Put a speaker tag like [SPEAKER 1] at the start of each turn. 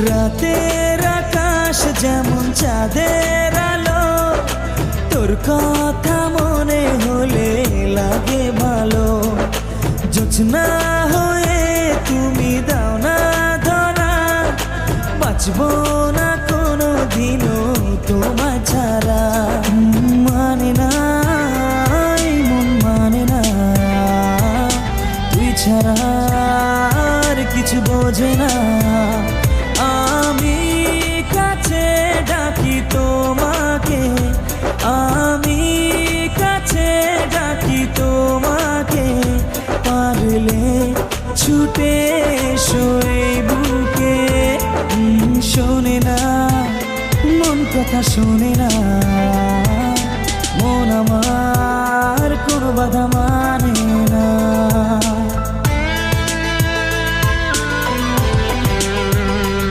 [SPEAKER 1] রাতের আকাশ যেমন চাঁদের আলো, তোর কথা মনে হলে লাগে ভালো। জোছনা হয়ে তুমি দাও না ধরা, বাঁচবো না কোনো দিনও তোমায় ছাড়া। মানে না এই মন মানে না, তুই ছাড়া আর কিছু বোঝে না। আমি কাছে ডাকি তোমাকে, আমি কাছে ডাকি তোমাকে, পারলে ছুটে এসো এই বুকে। শোনে না মন কথা, শোনে না মন আমার, কোনো বাধা